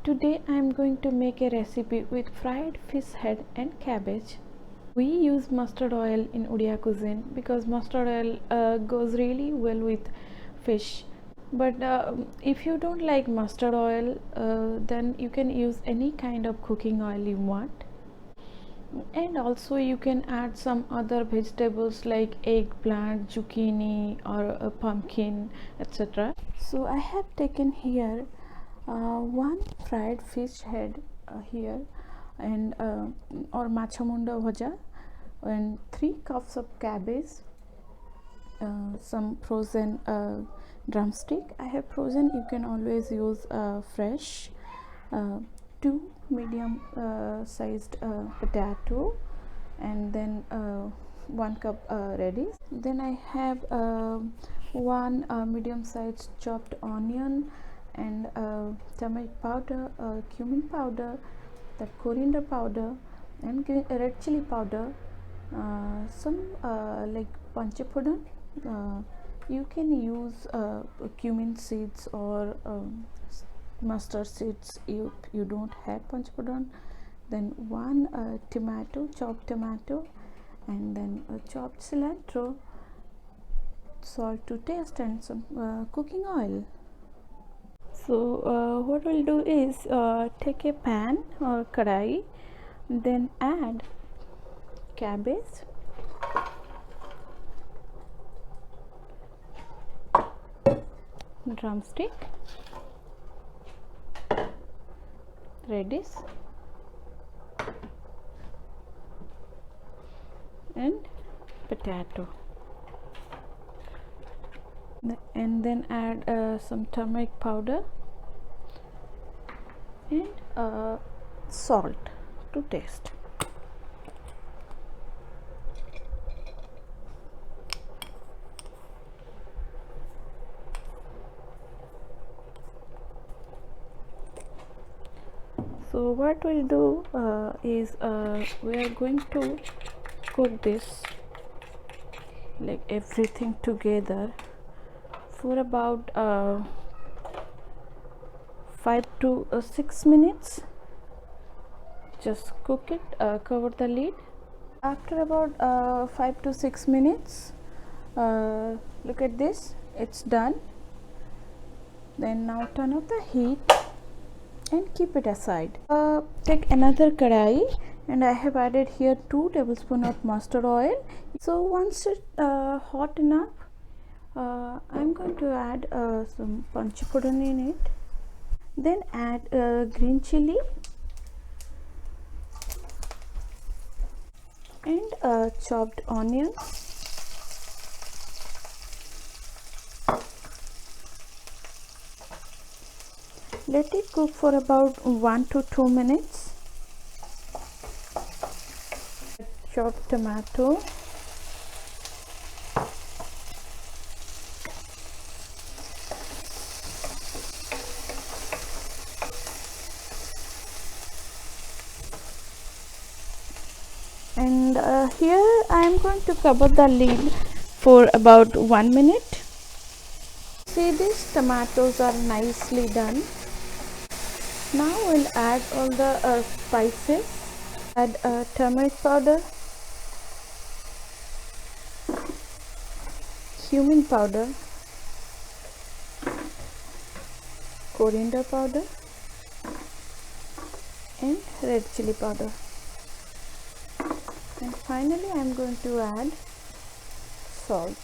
Today I am going to make a recipe with fried fish head and cabbage. We use mustard oil in Odia cuisine because mustard oil goes really well with fish. But if you don't like mustard oil, then you can use any kind of cooking oil you want. And also you can add some other vegetables like eggplant, zucchini, or a pumpkin, etc. So I have taken here one fried fish head here, and or Machhamunda Ghanta, and 3 cups of cabbage, some frozen drumstick. I have frozen, you can always use fresh. 2 medium sized potato, and then 1 cup radish. Then I have 1 medium sized chopped onion, and turmeric powder, cumin powder, that coriander powder, and red chili powder, some like panchapudan. You can use cumin seeds or mustard seeds if you don't have panchapudan. Then 1 tomato, chopped tomato, and then chopped cilantro, salt to taste, and some cooking oil. So what we'll do is take a pan or kadai, then add cabbage, drumstick, radish, and potato, and then add some turmeric powder and salt to taste. So what we'll do is we are going to cook this, like everything together, for about 5 to 6 minutes. Just cook it, cover the lid. After about 5 to 6 minutes, look at this, it's done. Then now turn off the heat and keep it aside. Take another kadai, and I have added here 2 tablespoons of mustard oil. So once it's hot enough, I'm going to add some panchapudan in it. Then add green chili and chopped onion. Let it cook for about 1 to 2 minutes. Chopped tomato, and here I am going to cover the lid for about 1 minute. See, these tomatoes are nicely done. Now we'll add all the spices. Add turmeric powder, cumin powder, coriander powder, and red chili powder. And finally I am going to add salt.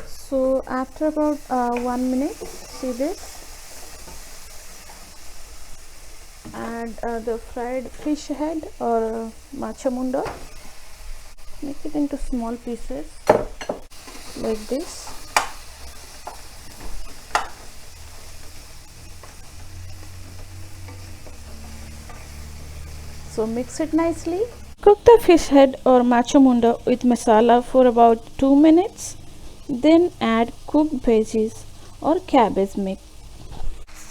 So after about 1 minute, see this, add the fried fish head or Machhamunda. Make it into small pieces like this. So mix it nicely. Cook the fish head or Machhamunda with masala for about 2 minutes. Then add cooked veggies or cabbage mix.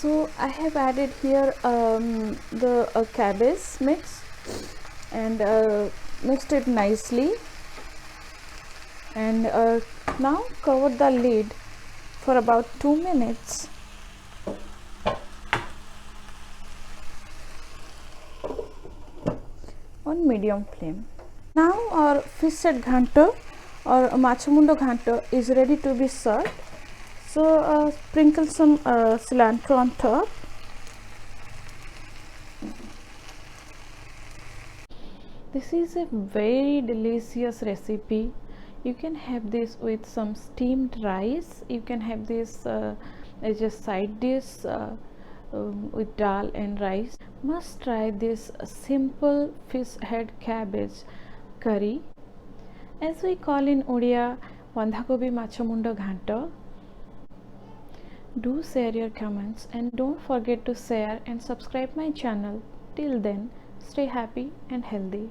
So I have added here the cabbage mix and mixed it nicely, and Now cover the lid for about 2 minutes. On medium flame. Now our fish head ghanta or Machhamunda Ghanta is ready to be served. So sprinkle some cilantro on top. This is a very delicious recipe. You can have this with some steamed rice. You can have this as a side dish with dal and rice. Must try this simple fish head cabbage curry, as we call in Odia, Bandhakobi Machhamunda Ghanta. Do share your comments and don't forget to share and subscribe my channel. Till then, stay happy and healthy.